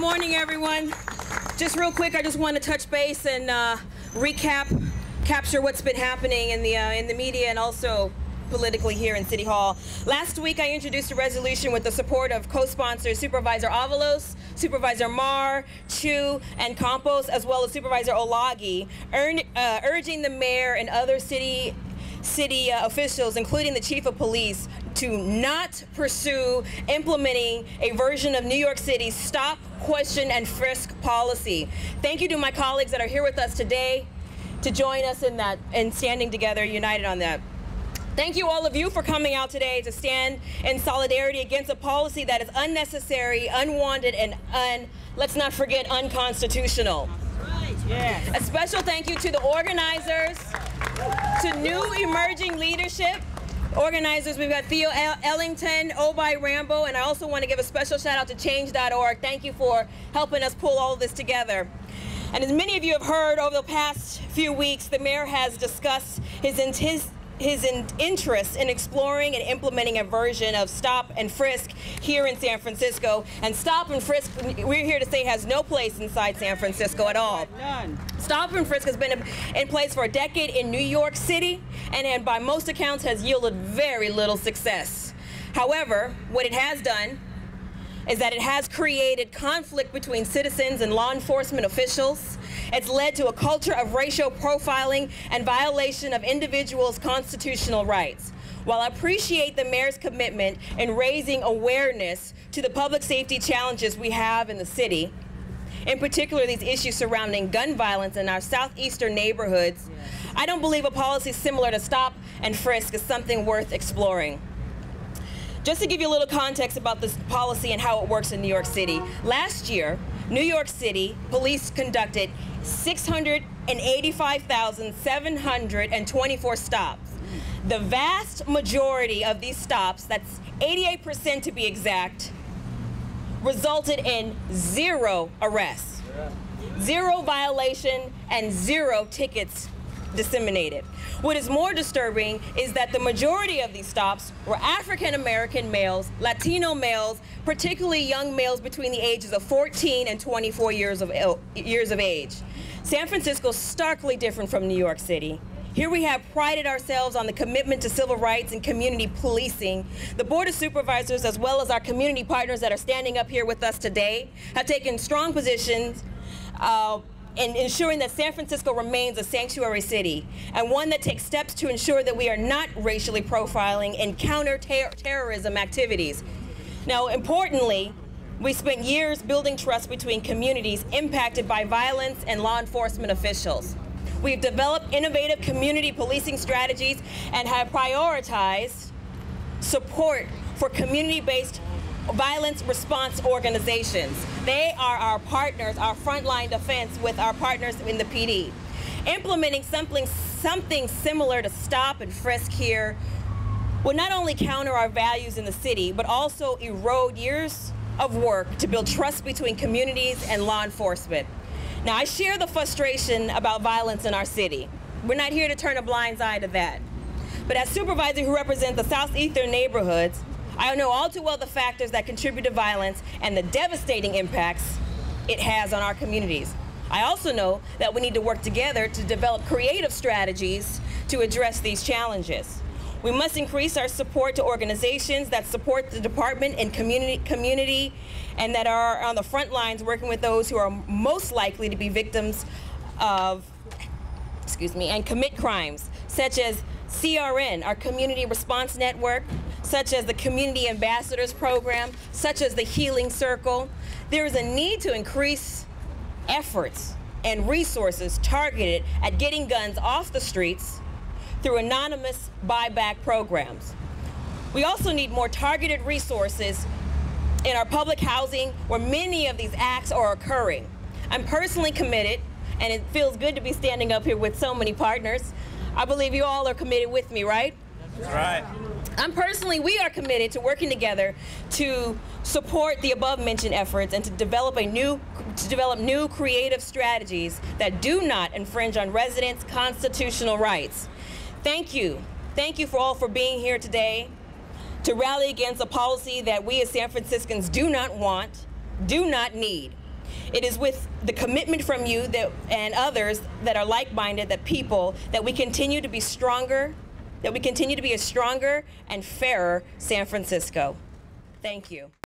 morning, everyone. Just real quick, I just want to touch base and capture what's been happening in the media and also politically here in City Hall. Last week, I introduced a resolution with the support of co-sponsors Supervisor Avalos, Supervisor Mar, Chu, and Campos, as well as Supervisor Olagi, urging the mayor and other city officials, including the chief of police, to not pursue implementing a version of New York City's stop, question, and frisk policy. Thank you to my colleagues that are here with us today to join us in that and standing together united on that. Thank you all of you for coming out today to stand in solidarity against a policy that is unnecessary, unwanted, and let's not forget, unconstitutional. Right. Yes. A special thank you to the organizers, to new emerging leadership. Organizers, we've got Theo Ellington, Obai Rambo, and I also want to give a special shout out to change.org. Thank you for helping us pull all of this together. And as many of you have heard over the past few weeks, the mayor has discussed his interest in exploring and implementing a version of stop and frisk here in San Francisco. And stop and frisk, we're here to say, has no place inside San Francisco at all. None. Stop and frisk has been in place for a decade in New York City and by most accounts has yielded very little success. However, what it has done is that it has created conflict between citizens and law enforcement officials. It's led to a culture of racial profiling and violation of individuals' constitutional rights. While I appreciate the mayor's commitment in raising awareness to the public safety challenges we have in the city, in particular these issues surrounding gun violence in our southeastern neighborhoods, I don't believe a policy similar to stop and frisk is something worth exploring. Just to give you a little context about this policy and how it works in New York City, last year, New York City police conducted 685,724 stops. The vast majority of these stops, that's 88% to be exact, resulted in 0 arrests, 0 violation, and 0 tickets disseminated. What is more disturbing is that the majority of these stops were African-American males, Latino males, particularly young males between the ages of 14 and 24 years of age. San Francisco is starkly different from New York City. Here we have prided ourselves on the commitment to civil rights and community policing. The Board of Supervisors, as well as our community partners that are standing up here with us today, have taken strong positions in ensuring that San Francisco remains a sanctuary city, and one that takes steps to ensure that we are not racially profiling in counter-terrorism activities. Now, importantly, we spent years building trust between communities impacted by violence and law enforcement officials. We've developed innovative community policing strategies and have prioritized support for community-based violence response organizations. They are our partners, our frontline defense with our partners in the PD. Implementing something similar to stop and frisk here will not only counter our values in the city, but also erode years of work to build trust between communities and law enforcement. Now, I share the frustration about violence in our city. We're not here to turn a blind eye to that. But as supervisor who represents the southeastern neighborhoods, I know all too well the factors that contribute to violence and the devastating impacts it has on our communities. I also know that we need to work together to develop creative strategies to address these challenges. We must increase our support to organizations that support the department and community and that are on the front lines working with those who are most likely to be victims of, and commit crimes, such as CRN, our Community Response Network, such as the Community Ambassadors Program, such as the Healing Circle. There is a need to increase efforts and resources targeted at getting guns off the streets through anonymous buyback programs. We also need more targeted resources in our public housing where many of these acts are occurring. I'm personally committed, and it feels good to be standing up here with so many partners. I believe you all are committed with me, right? That's right. We are committed to working together to support the above-mentioned efforts and to develop new creative strategies that do not infringe on residents' constitutional rights. Thank you. Thank you for being here today to rally against a policy that we as San Franciscans do not want, do not need. It is with the commitment from you and others that are like-minded, that we continue to be stronger, that we continue to be a stronger and fairer San Francisco. Thank you.